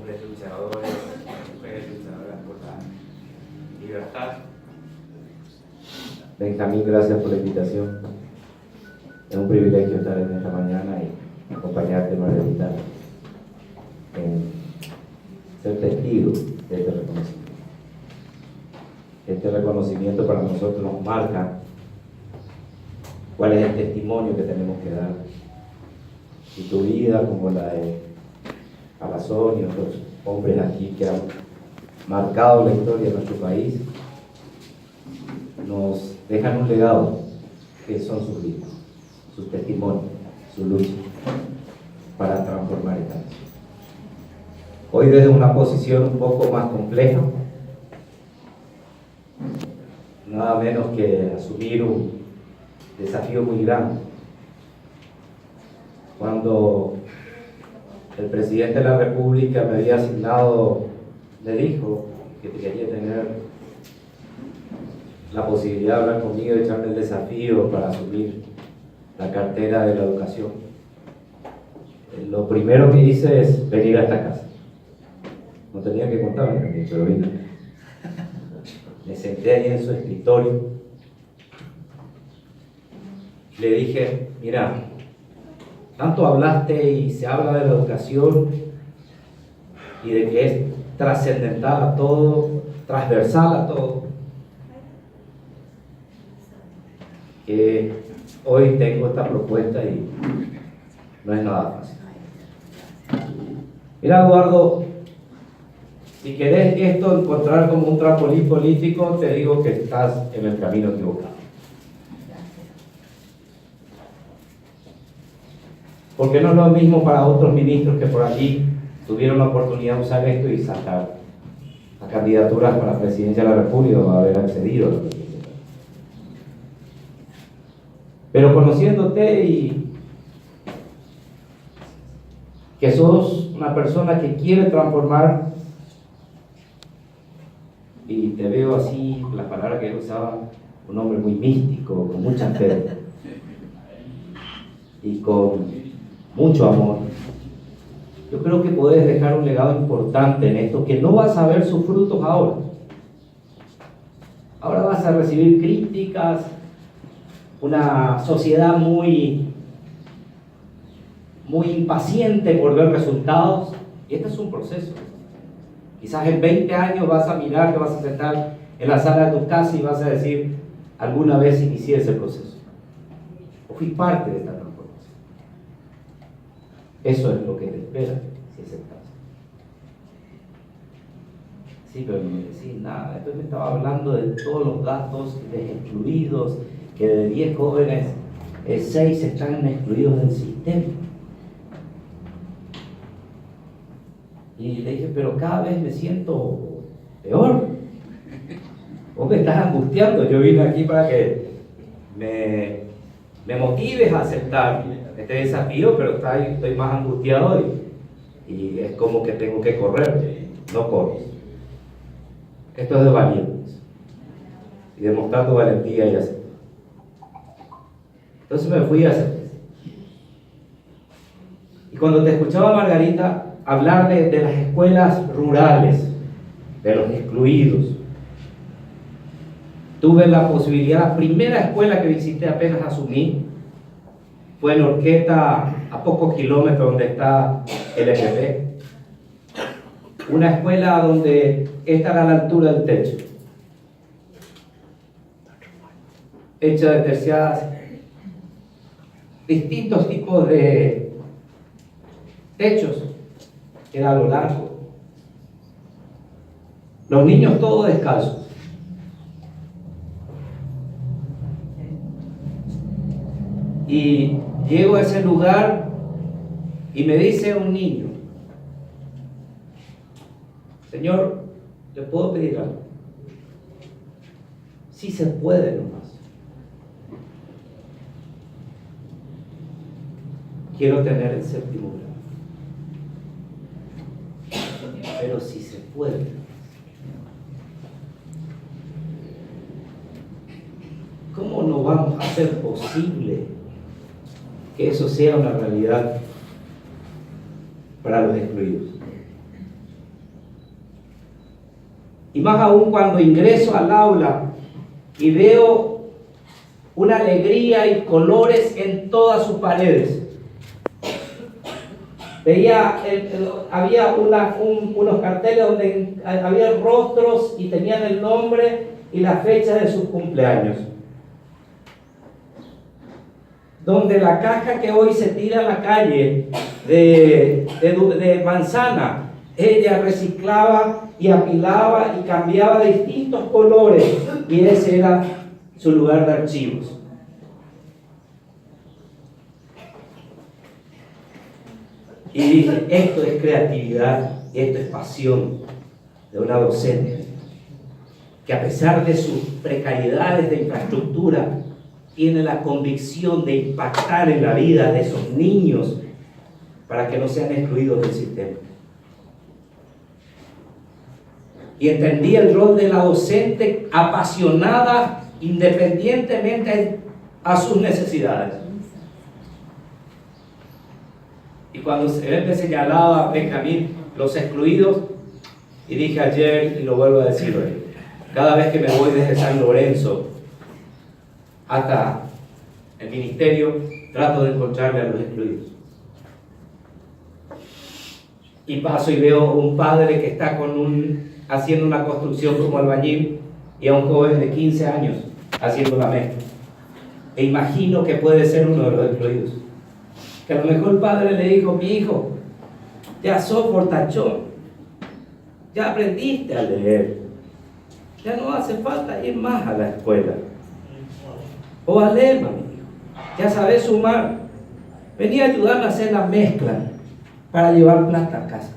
hombres luchadores, mujeres luchadoras por la libertad. Benjamín, gracias por la invitación. Es un privilegio estar en esta mañana y acompañarte, Margarita, en ser testigo de este reconocimiento. Este reconocimiento para nosotros nos marca cuál es el testimonio que tenemos que dar. Y tu vida, como la de Palazón y otros hombres aquí que han marcado la historia de nuestro país, nos dejan un legado que son sus vidas, sus testimonios, su lucha para transformar esta nación. Hoy, desde una posición un poco más compleja, nada menos que asumir un desafío muy grande. Cuando el presidente de la República me había asignado, me dijo que quería tener la posibilidad de hablar conmigo y echarme el desafío para asumir la cartera de la educación, lo primero que hice es venir a esta casa. No tenía que contarme, pero vine. Me senté ahí en su escritorio. Le dije: mira, tanto hablaste y se habla de la educación y de que es trascendental a todo, transversal a todo, que hoy tengo esta propuesta y no es nada fácil. Mira, Eduardo, si querés esto encontrar como un trampolín político, te digo que estás en el camino equivocado. Porque no es lo mismo para otros ministros que por allí tuvieron la oportunidad de usar esto y sacar a candidaturas para la presidencia de la República o haber accedido a la presidencia. Pero conociéndote y que sos una persona que quiere transformar, y te veo así, la palabra que él usaba, un hombre muy místico, con mucha fe y con mucho amor. Yo creo que podés dejar un legado importante en esto, que no vas a ver sus frutos ahora. Ahora vas a recibir críticas, una sociedad muy impaciente por ver resultados, y este es un proceso. Quizás en 20 años vas a mirar, te vas a sentar en la sala de tu casa y vas a decir: alguna vez inicié ese proceso, o fui parte de esta transformación. Eso es lo que te espera si aceptas. Sí, pero no me decís nada. Después me estaba hablando de todos los datos de excluidos, que de 10 jóvenes, 6 están excluidos del sistema. Y le dije: pero cada vez me siento peor. Vos me estás angustiando. Yo vine aquí para que me motives a aceptar este desafío, pero estoy más angustiado y es como que tengo que correr. No corres. Esto es de valientes y demostrar tu valentía y aceptar. Entonces me fui a hacer. Y cuando te escuchaba, Margarita, hablar de las escuelas rurales, de los excluidos, tuve la posibilidad, la primera escuela que visité apenas asumí, fue en Orqueta, a pocos kilómetros donde está el FP. Una escuela donde esta era la altura del techo, hecha de terciadas, distintos tipos de techos, era a lo largo. Los niños todos descalzos. Y llego a ese lugar y me dice un niño: señor, ¿le puedo pedir algo? Sí se puede nomás. Quiero tener el séptimo grado. Pero sí se puede. ¿Cómo no vamos a hacer posible que eso sea una realidad para los excluidos? Y más aún cuando ingreso al aula y veo una alegría y colores en todas sus paredes. Veía, había unos carteles donde había rostros y tenían el nombre y la fecha de sus cumpleaños. Donde la caja que hoy se tira a la calle de manzana, ella reciclaba y apilaba y cambiaba de distintos colores, y ese era su lugar de archivos. Y dije, esto es creatividad, esto es pasión de una docente que, a pesar de sus precariedades de infraestructura, tiene la convicción de impactar en la vida de esos niños para que no sean excluidos del sistema. Y entendí el rol de la docente apasionada independientemente a sus necesidades. Y cuando él me señalaba, Benjamín, los excluidos, y dije ayer y lo vuelvo a decir hoy, cada vez que me voy desde San Lorenzo hasta el ministerio, trato de encontrarme a los excluidos. Y paso y veo un padre que está haciendo una construcción como albañil, y a un joven de 15 años haciendo la mezcla. E imagino que puede ser uno de los excluidos. Que a lo mejor el padre le dijo: mi hijo, ya sos fortachón, ya aprendiste a leer, ya no hace falta ir más a la escuela. O a leer, mi hijo, ya sabes sumar, vení a ayudarme a hacer la mezcla para llevar plata a casa.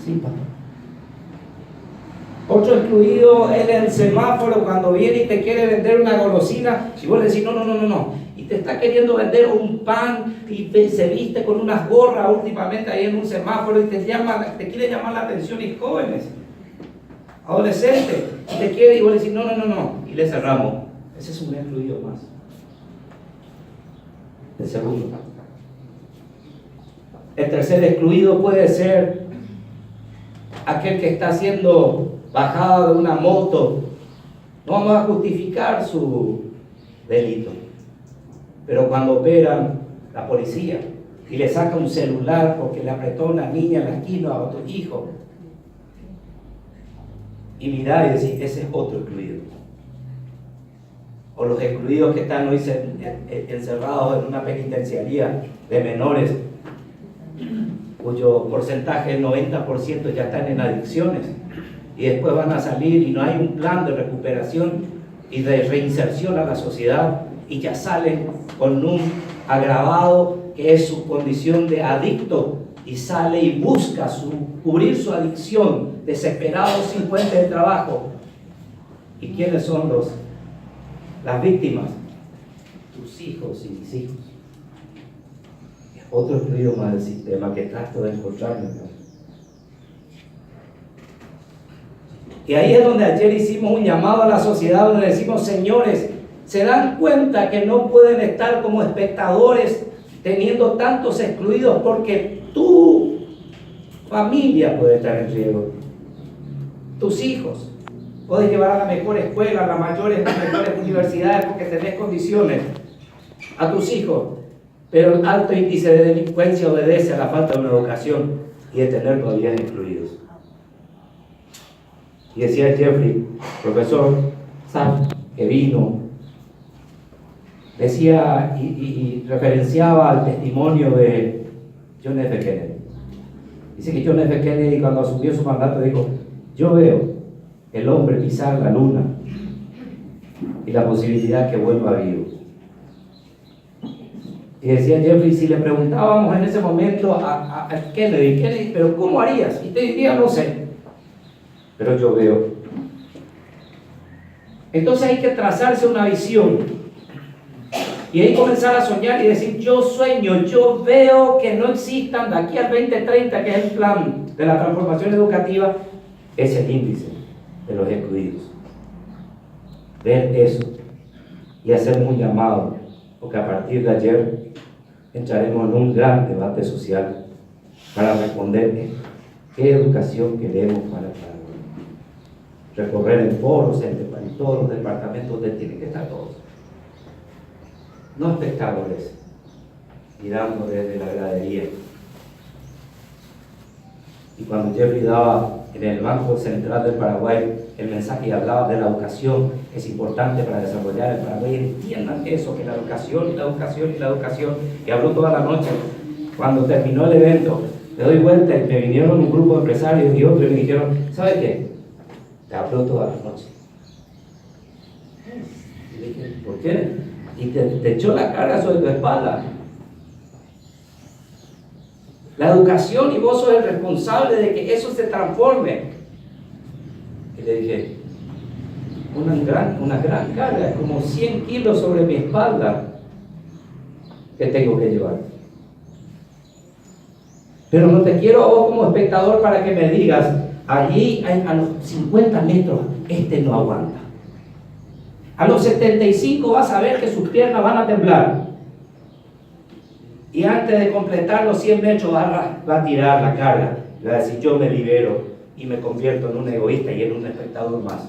Sí, papá. Otro excluido es el semáforo, cuando viene y te quiere vender una golosina, y vos le decís no, y te está queriendo vender un pan y se viste con unas gorras últimamente ahí en un semáforo y te quiere llamar la atención, y jóvenes, adolescentes, y te quiere, y vos le decís no, y le cerramos. Ese es un excluido más. El segundo. El tercer excluido puede ser aquel que está siendo bajado de una moto. No vamos a justificar su delito, pero cuando operan la policía y le saca un celular porque le apretó a una niña en la esquina a otro hijo, y mirar y decir, ese es otro excluido. O los excluidos que están hoy encerrados en una penitenciaría de menores, cuyo porcentaje del 90% ya están en adicciones, y después van a salir y no hay un plan de recuperación y de reinserción a la sociedad, y ya salen con un agravado que es su condición de adicto, y sale y busca cubrir su adicción, desesperado, sin fuente de trabajo. ¿Y quiénes son las víctimas? Tus hijos y mis hijos. Otro excluido más del sistema que trato de encontrarme. Y ahí es donde ayer hicimos un llamado a la sociedad, donde decimos: señores, ¿se dan cuenta que no pueden estar como espectadores teniendo tantos excluidos? Porque tu familia puede estar en riesgo, tus hijos. Puedes llevar a la mejor escuela, a las mejores universidades porque tenés condiciones, a tus hijos, pero el alto índice de delincuencia obedece a la falta de una educación y de tener todavía excluidos. Y decía Jeffrey, profesor Sam, que vino, decía y referenciaba al testimonio de John F. Kennedy. Dice que John F. Kennedy, cuando asumió su mandato, dijo: yo veo el hombre pisar la luna y la posibilidad que vuelva vivo. Y decía Jeffrey, si le preguntábamos en ese momento a Kennedy, pero ¿cómo harías? Y te diría: no sé, pero yo veo. Entonces hay que trazarse una visión y ahí comenzar a soñar y decir: yo sueño, yo veo que no existan de aquí al 2030, que es el plan de la transformación educativa, es el índice de los excluidos. Ver eso y hacer un llamado, porque a partir de ayer entraremos en un gran debate social para responder qué educación queremos para cada uno. recorrer en foros, en todos los departamentos donde tienen que estar todos. No espectadores, mirando desde la gradería. Y cuando Jeffrey daba en el Banco Central del Paraguay el mensaje y hablaba de la educación, que es importante para desarrollar el Paraguay, entiendan eso, que la educación y la educación y la educación, y habló toda la noche. Cuando terminó el evento, me doy vuelta y me vinieron un grupo de empresarios y otros y me dijeron, ¿sabe qué? Te habló toda la noche. Y dije, ¿por qué? Y te echó la carga sobre tu espalda. La educación, y vos sos el responsable de que eso se transforme. Y le dije, una gran carga, es como 100 kilos sobre mi espalda que tengo que llevar. Pero no te quiero a vos como espectador para que me digas, allí a los 50 metros, este no aguanta. A los 75 vas a ver que sus piernas van a temblar. Y antes de completar los 100 metros va a tirar la carga. Va a decir, yo me libero y me convierto en un egoísta y en un espectador más.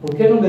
¿Por qué no me